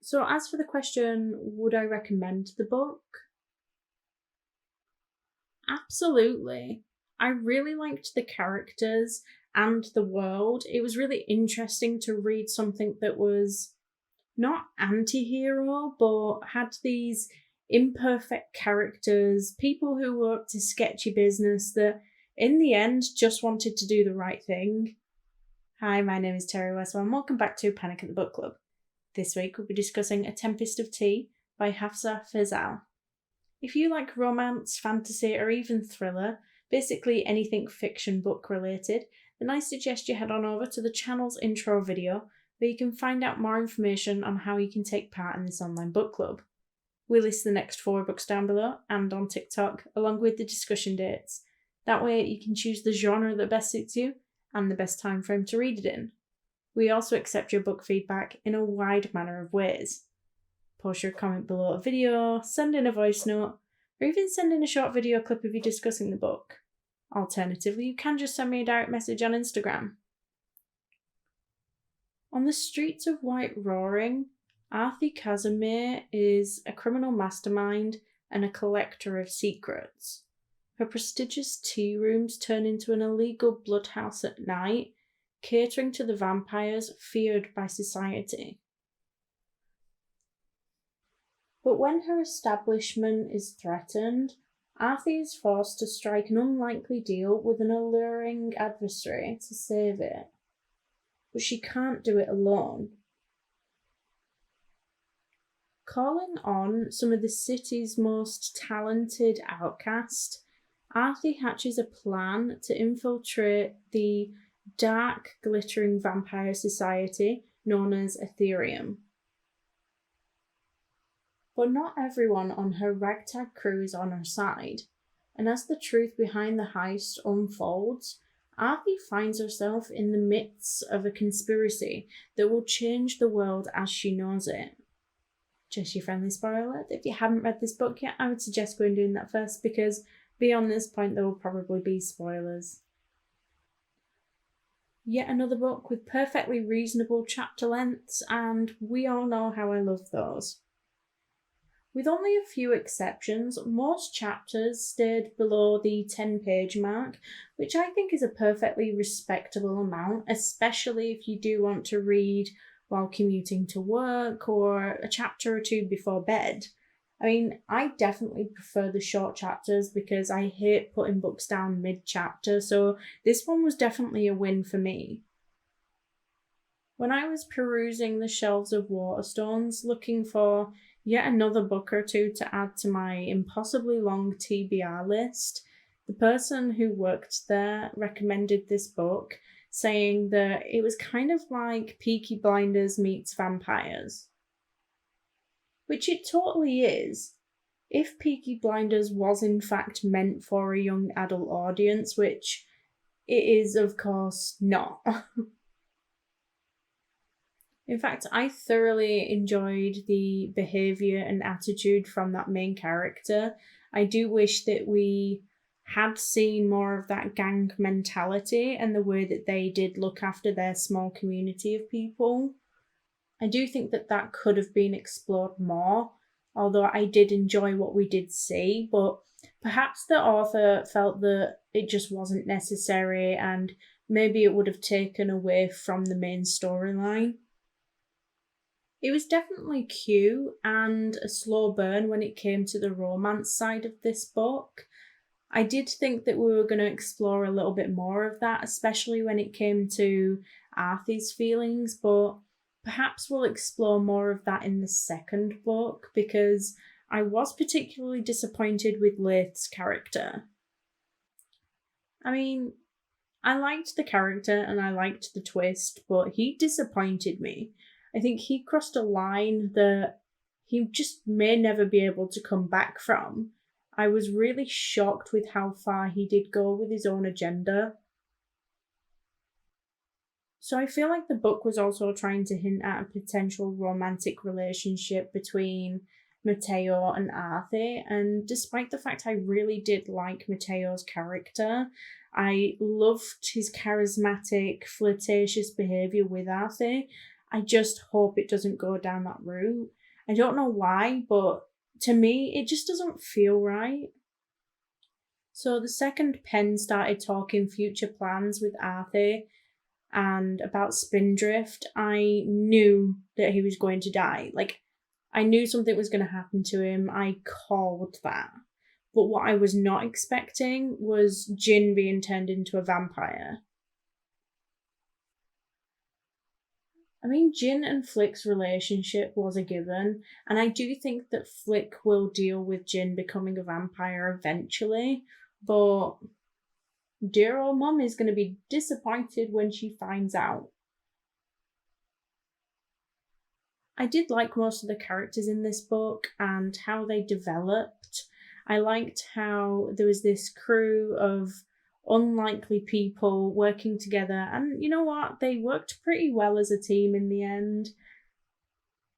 So as for the question, would I recommend the book? Absolutely. I really liked the characters and the world. It was really interesting to read something that was not anti-hero, but had these imperfect characters, people who were up to sketchy business that in the end just wanted to do the right thing. Hi, my name is Terry Westwell and welcome back to Panic at the Book Club. This week we'll be discussing A Tempest of Tea by Hafsah Faizal. If you like romance, fantasy, or even thriller, basically anything fiction book related, then I suggest you head on over to the channel's intro video where you can find out more information on how you can take part in this online book club. We list the next 4 books down below and on TikTok, along with the discussion dates. That way you can choose the genre that best suits you and the best time frame to read it in. We also accept your book feedback in a wide manner of ways. Post your comment below a video, send in a voice note, or even send in a short video clip of you discussing the book. Alternatively, you can just send me a direct message on Instagram. On the streets of White Roaring, Arthur Casimir is a criminal mastermind and a collector of secrets. Her prestigious tea rooms turn into an illegal bloodhouse at night, catering to the vampires feared by society. But when her establishment is threatened, Arthur is forced to strike an unlikely deal with an alluring adversary to save it. But she can't do it alone. Calling on some of the city's most talented outcasts, Arthur hatches a plan to infiltrate the dark, glittering vampire society known as Ethereum. But not everyone on her ragtag crew is on her side, and as the truth behind the heist unfolds, Arthur finds herself in the midst of a conspiracy that will change the world as she knows it. Just your friendly spoiler alert, if you haven't read this book yet, I would suggest going and doing that first, because beyond this point there will probably be spoilers. Yet another book with perfectly reasonable chapter lengths, and we all know how I love those. With only a few exceptions, most chapters stayed below the 10-page mark, which I think is a perfectly respectable amount, especially if you do want to read while commuting to work or a chapter or 2 before bed. I mean, I definitely prefer the short chapters because I hate putting books down mid-chapter, so this one was definitely a win for me. When I was perusing the shelves of Waterstones looking for yet another book or 2 to add to my impossibly long TBR list, the person who worked there recommended this book, saying that it was kind of like Peaky Blinders meets vampires. Which it totally is, if Peaky Blinders was in fact meant for a young adult audience, which it is of course not. In fact, I thoroughly enjoyed the behaviour and attitude from that main character. I do wish that we had seen more of that gang mentality and the way that they did look after their small community of people. I do think that that could have been explored more, although I did enjoy what we did see, but perhaps the author felt that it just wasn't necessary and maybe it would have taken away from the main storyline. It was definitely cute and a slow burn when it came to the romance side of this book. I did think that we were going to explore a little bit more of that, especially when it came to Arthur's feelings, but perhaps we'll explore more of that in the second book, because I was particularly disappointed with Leith's character. I mean, I liked the character and I liked the twist, but he disappointed me. I think he crossed a line that he just may never be able to come back from. I was really shocked with how far he did go with his own agenda. So I feel like the book was also trying to hint at a potential romantic relationship between Matteo and Arthur, and despite the fact I really did like Matteo's character, I loved his charismatic, flirtatious behaviour with Arthur, I just hope it doesn't go down that route. I don't know why, but to me, it just doesn't feel right. So the second Penn started talking future plans with Arthur and about Spindrift, I knew that he was going to die. Like, I knew something was going to happen to him. I called that. But what I was not expecting was Jin being turned into a vampire. I mean, Jin and Flick's relationship was a given, and I do think that Flick will deal with Jin becoming a vampire eventually, but dear old mum is going to be disappointed when she finds out. I did like most of the characters in this book and how they developed. I liked how there was this crew of unlikely people working together, and you know what? They worked pretty well as a team in the end.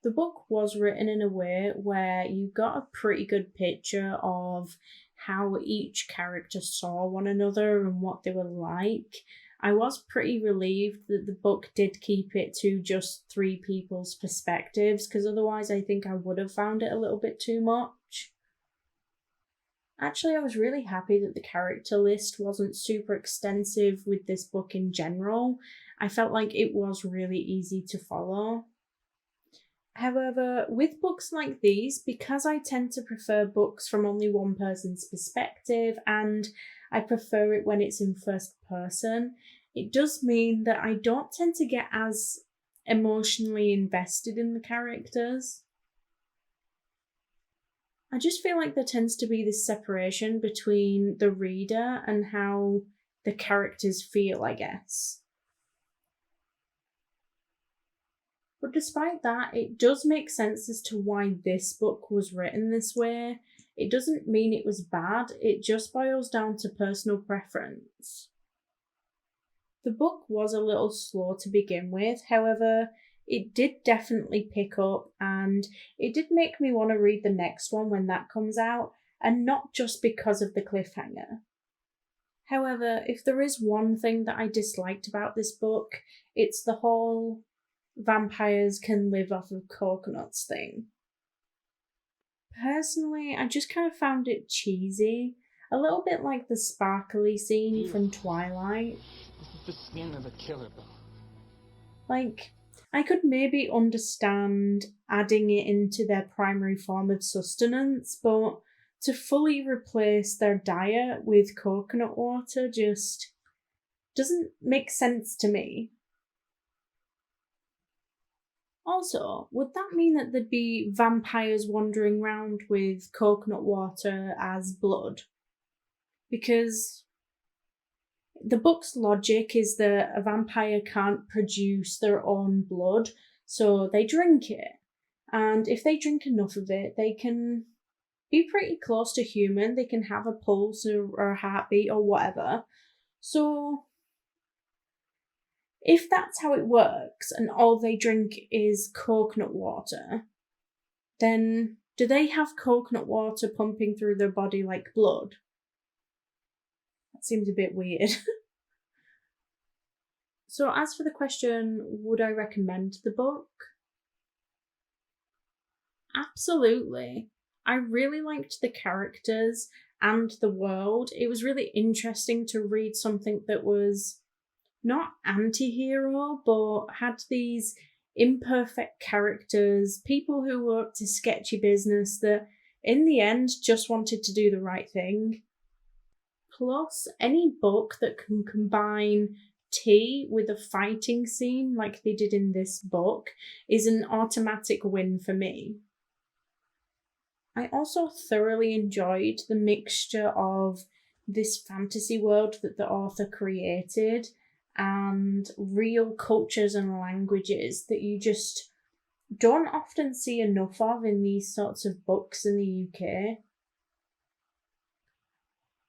The book was written in a way where you got a pretty good picture of how each character saw one another and what they were like. I was pretty relieved that the book did keep it to just three people's perspectives, because otherwise I think I would have found it a little bit too much. Actually, I was really happy that the character list wasn't super extensive with this book in general. I felt like it was really easy to follow. However, with books like these, because I tend to prefer books from only one person's perspective and I prefer it when it's in first person, it does mean that I don't tend to get as emotionally invested in the characters. I just feel like there tends to be this separation between the reader and how the characters feel, I guess. But despite that, it does make sense as to why this book was written this way. It doesn't mean it was bad, it just boils down to personal preference. The book was a little slow to begin with, however, it did definitely pick up and it did make me want to read the next one when that comes out, and not just because of the cliffhanger. However, if there is one thing that I disliked about this book, it's the whole vampires can live off of coconuts thing. Personally, I just kind of found it cheesy, a little bit like the sparkly scene from Twilight. The skin of a killer bone. Like, I could maybe understand adding it into their primary form of sustenance, but to fully replace their diet with coconut water just doesn't make sense to me. Also, would that mean that there'd be vampires wandering around with coconut water as blood? Because the book's logic is that a vampire can't produce their own blood, so they drink it. And if they drink enough of it, they can be pretty close to human. They can have a pulse or a heartbeat or whatever. So if that's how it works and all they drink is coconut water, then do they have coconut water pumping through their body like blood? That seems a bit weird. So as for the question, would I recommend the book? Absolutely. I really liked the characters and the world. It was really interesting to read something that was not anti-hero, but had these imperfect characters, people who were up to sketchy business that in the end just wanted to do the right thing. Plus, any book that can combine tea with a fighting scene like they did in this book is an automatic win for me. I also thoroughly enjoyed the mixture of this fantasy world that the author created and real cultures and languages that you just don't often see enough of in these sorts of books in the UK.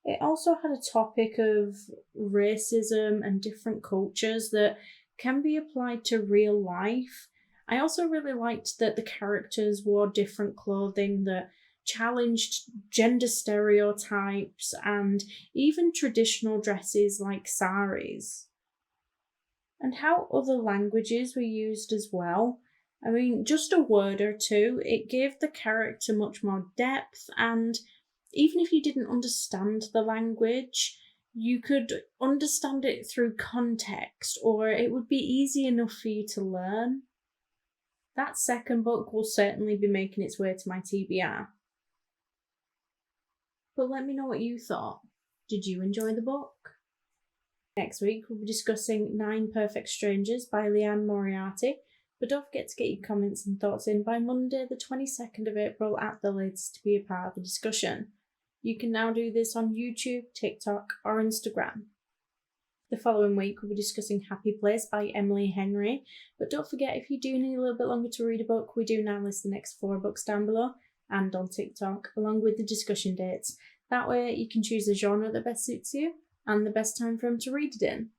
It also had a topic of racism and different cultures that can be applied to real life. I also really liked that the characters wore different clothing that challenged gender stereotypes and even traditional dresses like saris. and how other languages were used as well. I mean, just a word or two, it gave the character much more depth, and even if you didn't understand the language, you could understand it through context, or it would be easy enough for you to learn. That second book will certainly be making its way to my TBR. But let me know what you thought. Did you enjoy the book? Next week, we'll be discussing 9 Perfect Strangers by Liane Moriarty, but don't forget to get your comments and thoughts in by Monday, the 22nd of April at the latest to be a part of the discussion. You can now do this on YouTube, TikTok, or Instagram. The following week, we'll be discussing Happy Place by Emily Henry, but don't forget, if you do need a little bit longer to read a book, we do now list the next 4 books down below and on TikTok, along with the discussion dates. That way, you can choose the genre that best suits you and the best time frame to read it in.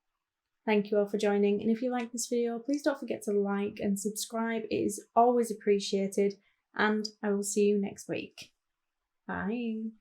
Thank you all for joining, and if you like this video, please don't forget to like and subscribe. It is always appreciated, and I will see you next week. Bye.